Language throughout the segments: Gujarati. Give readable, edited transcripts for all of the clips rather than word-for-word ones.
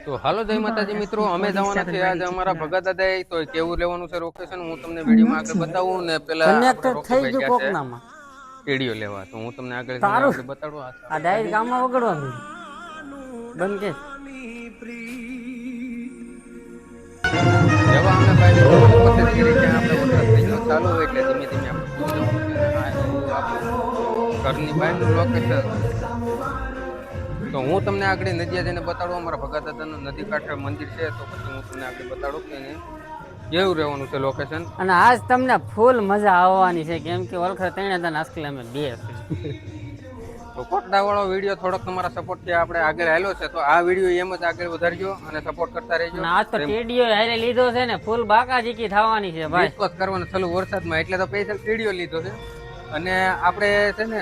તો હાલો જય માતાજી મિત્રો, અમે જવાના છે આજે અમારા ભગત દાદા. તો કેવું લેવાનું છે લોકેશન હું તમને વિડીયોમાં આગળ બતાવું ને પેલા આપણે કનેક્ટર થઈ રોકીભાઈ ગયું ગયા છે કોકનામાં કેડીઓ લેવા, તો હું તમને આગળ તારું આગળ બતાડું. આ આ આપણી ડાયરેક્ટ ગાડી ગામમાં વગડવાનું બંધ કે જેવા અમે બાઈક પસંદ કરી ત્યાં આપણે વરસાદ થઈ ગયો ચાલુ હોય એટલે ધીમે ધીમે આપણે પૂરી જવાનું છે. અને આ એવું આપણું ઘરની બહારનું લોકેશન. તો હું તમને આગળ નદીયા જઈને બતાડું. અમારા ભગત દાદાનું નદી કાંઠે મંદિર છે, તો પછી હું તમને આગળ બતાડું કે કેવું રહેવાનું છે લોકેશન. અને આજ તમને ફૂલ મજા આવવાની છે, કેમ કે ઓળખા ત્રણે તને અસકલે અમે બે તો કોટડા વાળો વિડીયો થોડોક તમારા સપોર્ટ થી આપણે આગળ આવેલો છે, તો આ વિડીયો એમ જ આગળ વધારજો અને સપોર્ટ કરતા રહેજો. અને આજ તો ટેડીઓ હારે લીધો છે ને, ફૂલ બાકાજીકી થવાની છે ભાઈ. વિશ્વાસ કરવાનો ચાલુ વરસાદમાં એટલે તો સ્પેશિયલ ટેડીઓ લીધો છે. અને આપણે છે ને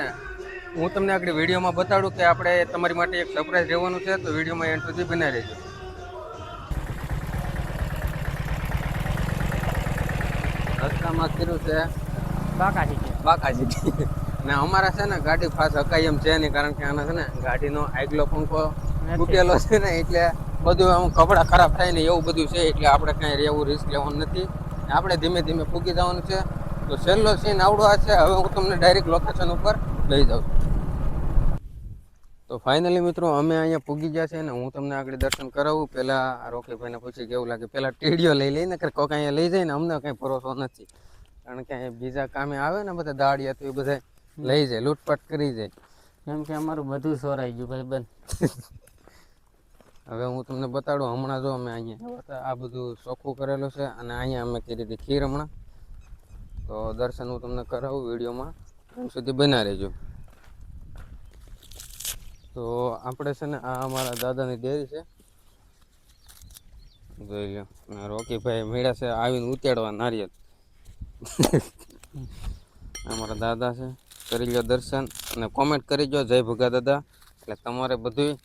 હું તમને આગળ વિડીયોમાં બતાડું કે આપણે તમારી માટે એક સરપ્રાઈઝ રહેવાનું છે, તો વિડીયોમાં એન્ડ સુધી બનાવી રહેજો. રસ્તામાં કર્યું છે બાકાજી ને અમારા છે ને ગાડી ફાસ્ટ હકાય એમ છે નહીં, કારણ કે આના છે ને ગાડીનો આગલો પંખો તૂટેલો છે ને, એટલે બધું આમ કપડા ખરાબ થાય ને એવું બધું છે, એટલે આપણે કાંઈ રહેવું રિસ્ક લેવાનું નથી. આપણે ધીમે ધીમે ફૂગી જવાનું છે. તો છેલ્લો સીન આવડો આ છે. હવે હું તમને ડાયરેક્ટ લોકેશન ઉપર લઈ જાઉં. તો ફાઇનલી મિત્રો અમે અહીંયા પૂગી ગયા છે ને હું તમને આગળ દર્શન કરાવું. પેલા રોકીભાઈને પૂછી કેવું લાગે, પેલા ટીડીઓ લઈ લઈને કે કોઈક અહીંયા લઈ જાય ને અમને કંઈ ભરોસો નથી, કારણ કે બીજા કામે આવે ને બધા દાડિયા તો એ બધા લઈ જાય, લૂંટપાટ કરી જાય. કેમ કે અમારું બધું સોરાઈ ગયું ભાઈ બંધ. હવે હું તમને બતાડું. હમણાં જો અમે અહીંયા આ બધું ચોખ્ખું કરેલું છે અને અહીંયા અમે કરી હતી ખીર હમણાં. તો દર્શન હું તમને કરાવું વિડીયોમાં એમ સુધી બના રહેજો. તો આપણે છે ને આ અમારા દાદાની ડેરી છે, જોઈ લો. રોકીભાઈ મેળા છે આવીને ઉતાડવા નારિયેલ. અમારા દાદા છે, કરી લો દર્શન અને કોમેન્ટ કરી જો જય ભગા દાદા, એટલે તમારે બધું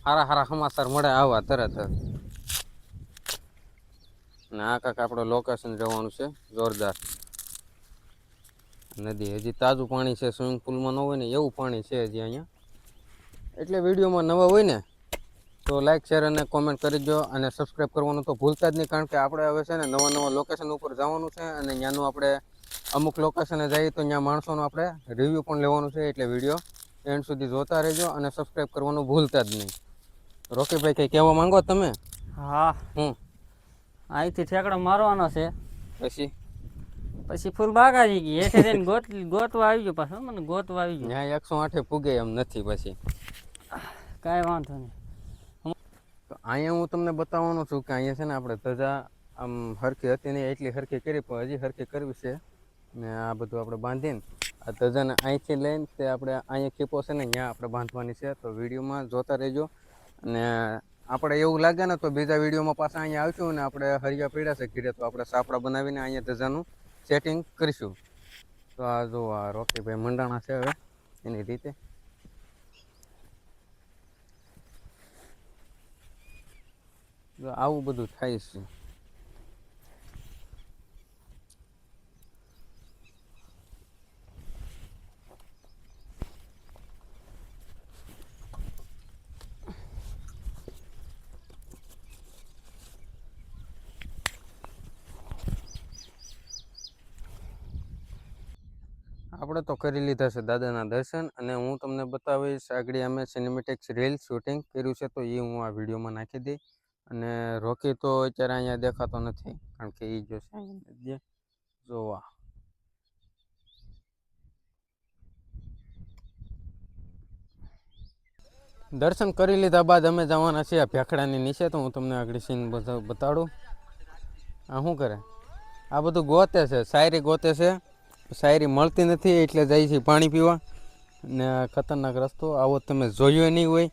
સારા સારા સમાચાર મળે આવા તરત. અને આ કાંક આપણું લોકેશન જવાનું છે જોરદાર. નદી હજી તાજું પાણી છે, સ્વિમિંગ પુલમાં ન હોય ને એવું પાણી છે હજી અહીંયા. એટલે વિડીયોમાં નવા હોય ને તો લાઈક શેર અને કોમેન્ટ કરી દો અને સબસ્ક્રાઈબ કરવાનું તો ભૂલતા જ નહીં, કારણ કે આપણે હવે છે ને નવા નવા લોકેશન ઉપર જવાનું છે અને ત્યાંનું આપણે અમુક લોકેશને જઈએ તો ત્યાં માણસોનું આપણે રિવ્યૂ પણ લેવાનું છે. એટલે વિડીયો એન્ડ સુધી જોતા રહેજો અને સબસ્ક્રાઈબ કરવાનું ભૂલતા જ નહીં. રોકીભાઈ કંઈ કહેવા માંગો તમે? હા, અહીંથી ઠેકડો મારવાનો છે, પછી ફૂલ બાકાજી ગઈ એઠે થઈને ગોતવા આવી ગયો. પાછો મને ગોતવા આવી ગયો. ત્યાં 108 પૂગે એમ નથી. પછી કાંઈ વાંધો નહીં. અહીંયા હું તમને બતાવવાનું છું કે અહીંયા છે ને આપણે ધજા આમ હરખી હતી ને એટલી હરખી કરી, પણ હજી હરખી કરવી છે. ને આ બધું આપણે બાંધીને આ ધજાને અહીંથી લઈને તે આપણે અહીંયા ખીપો છે ને ત્યાં આપણે બાંધવાની છે. તો વિડીયોમાં જોતા રહેજો. અને આપણે એવું લાગે ને તો બીજા વિડીયોમાં પાછા અહીંયા આવશું ને આપણે હરિયા પીડા છે ઘીરે, તો આપણે સાપડા બનાવીને અહીંયા ધજાનું સેટિંગ કરીશું. તો આ જો આ રોકીભાઈ મંડાણા છે હવે એની રીતે. આવું બધું થાય છે. આપણે તો કરી લીધા છે દાદાના દર્શન અને હું તમને બતાવીશ આગળ અમે સિનેમેટિક્સ રીલ શૂટિંગ કર્યું છે, તો એ હું આ વિડીયોમાં નાખી દઈ. અને રોકી તો અત્યારે અહીંયા દેખાતો નથી, કારણ કે એ જો છે જોવા. દર્શન કરી લીધા બાદ અમે જવાના છીએ આ ભેખડાની નીચે. તો હું તમને આગળ સીન બતાડું. આ શું કરે, આ બધું ગોતે છે, શાયરી ગોતે છે. શાયરી મળતી નથી એટલે જાય છે પાણી પીવા. ને ખતરનાક રસ્તો આવો તમે જોયો નહીં હોય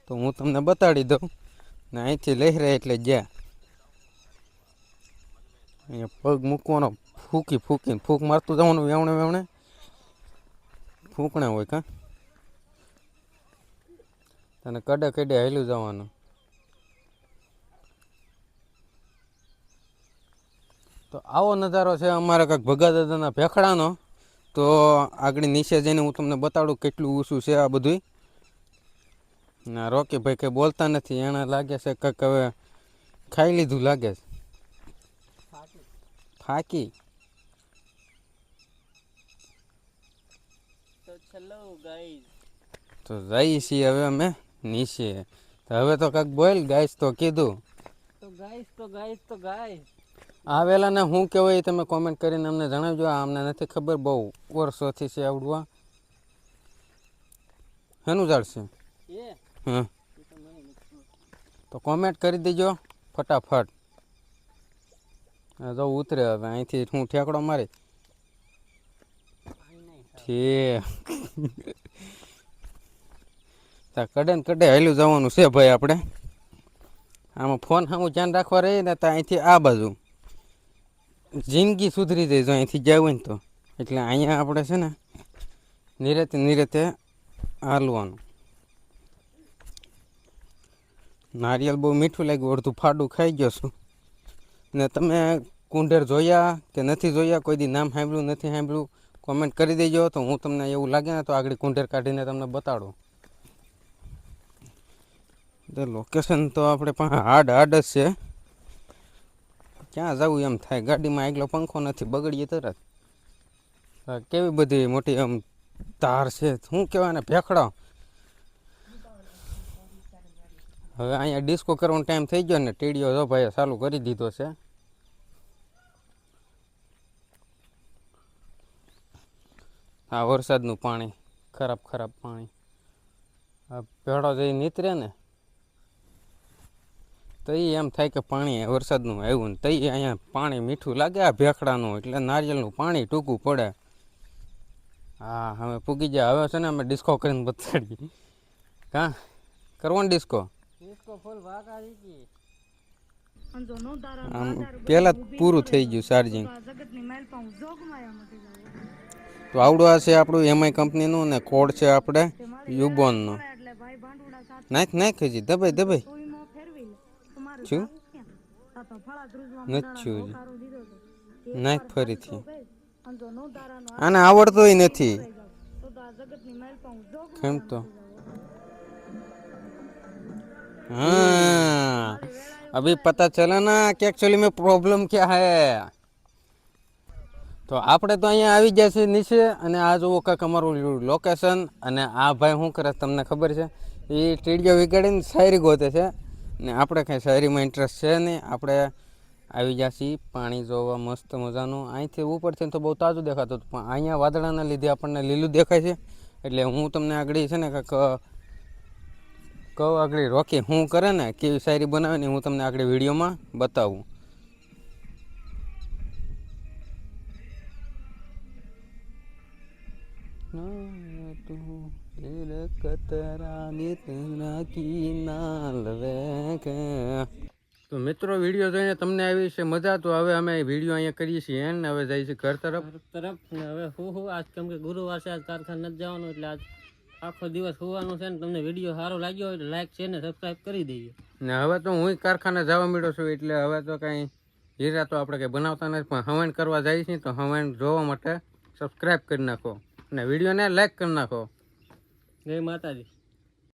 તો હું તમને બતાડી દઉં. ને અહીંથી લઈ રહ્યા એટલે જ્યાં અહીંયા પગ મૂકવાનો, ફૂકીને ફૂંક મારતું જવાનું. વેવણે ફૂંકણા હોય કાં, તને કડે હેલું જવાનું. તો આવો નજારો છે અમારા કાંઈક ભગા દાદાના ભેખડાનો. તો આગળ નીચે જઈને હું તમને બતાડું કેટલું ઊંચું છે આ બધું. ના રોકી ભાઈ કઈ બોલતા નથી, એને લાગે છે કંઈક હવે ખાઈ લીધું લાગે છે. ફાકી તો ચલો ગાઈસ, તો જઈ છીએ હવે અમે નીચે. તો હવે તો કંઈક બોલ ગાઈસ તો કીધું. તો ગાઈસ આવેલા ને શું કહેવાય એ તમે કોમેન્ટ કરીને અમને જણાવજો. અમને નથી ખબર, બહુ વર્ષોથી છે આવડવા. શેનું ઝાડ છે? એ હા, તો મને નથી ખબર. તો કોમેન્ટ કરી દેજો ફટાફટ. જો ઉતરે હવે અહીંથી હું ઠેકડો મારી ઠીક. કડે ને કડે હાલ્યું જવાનું છે ભાઈ આપણે. આમાં ફોન સામું ધ્યાન રાખવા રહીએ ને તો અહીંથી આ બાજુ જિંદગી સુધરી જાય જો અહીંથી જાય હોય ને તો. એટલે અહીંયા આપણે છે ને નિરેતે હાલવાનું. નારિયેલ બહુ મીઠું લાગ્યું, અડધું ફાડું ખાઈ ગયો છું. ને તમે કુંઢેર જોયા કે નથી જોયા, કોઈ દી નામ સાંભળ્યું નથી સાંભળ્યું, કોમેન્ટ કરી દેજો. તો હું તમને એવું લાગે ને તો આગળ કુંઢેર કાઢીને તમને બતાડું. લોકેશન તો આપણે પાસે હાડ જ છે. ક્યાં જવું એમ થાય, ગાડીમાં આગલો પંખો નથી, બગડીએ તરત. કેવી બધી મોટી આમ તાર છે, શું કહેવાય ને, ભેખડો. હવે અહીંયા ડિસ્કો કરવાનો ટાઈમ થઈ ગયો ને ટીડીઓ જો ભાઈ ચાલુ કરી દીધો છે. આ વરસાદનું પાણી, ખરાબ પાણી. આ ભેળો જઈ નીતરે ને તો એ એમ થાય કે પાણી વરસાદનું આવ્યું ને તો અહીંયા પાણી મીઠું લાગે આ ભેખડાનું, એટલે નારિયેળનું પાણી ટૂંકું પડે. હા હવે પૂગી જાય. હવે છે ને અમે ડિસ્કો કરીને બતાડીએ. કાં કરવાનો ડિસ્કો? આમ પહેલાં જ પૂરું થઈ ગયું ચાર્જિંગ. તો આવડું આ છે આપણું એમઆઈ કંપનીનું ને કોડ છે આપણે યુબોનનો. નાખ હજી દબાઈ છું નથી નાખ ફરીથી. આને આવડતોય નથી કેમ તો. हाँ अभी पता चला ना कि एक्चुअली में प्रॉब्लम क्या है. તો આપણે તો અહીંયા આવી ગયા છીએ નીચે, અને આ જુઓ કાંઈક અમારું લોકેશન. અને આ ભાઈ શું કરે તમને ખબર છે? એ ટીડીઓ વિગાડીને શાયરી ગોતે છે, ને આપણે કાંઈ શાયરીમાં ઇન્ટરેસ્ટ છે નહીં. આપણે આવી ગયા છીએ પાણી જોવા મસ્ત મજાનું. અહીંથી ઉપરથી તો બહુ તાજું દેખાતું હતું, પણ અહીંયા વાદળાના લીધે આપણને લીલું દેખાય છે. એટલે હું તમને આગળ છે ને કાંઈક કહું, આગળ રોકી શું કરે ને, કેવી શાયરી બનાવે ને હું તમને આગળ વિડીયોમાં બતાવું. તો મિત્રો વિડીયો જોઈને તમને આવી છે મજા. તો હવે અમે વિડીયો અહીંયા કરીએ છીએ ને હવે જઈએ છીએ ઘર તરફ. ને હવે હું આજ કેમ કે ગુરુવાર છે, આજ કારખાને નથી જવાનું, એટલે આજ આખો દિવસ હોવાનું છે. ને તમને વિડીયો સારો લાગ્યો હોય તો લાઈક છે ને સબસ્ક્રાઈબ કરી દેજો. ને હવે તો હું કારખાને જવા મળ્યો છું, એટલે હવે તો કાંઈ હીરા તો આપણે કંઈ બનાવતા નથી, પણ હવન કરવા જાય છે. તો હવન જોવા માટે સબસ્ક્રાઈબ કરી નાખો અને વિડીયોને લાઈક કરી નાખો. જય માતાજી.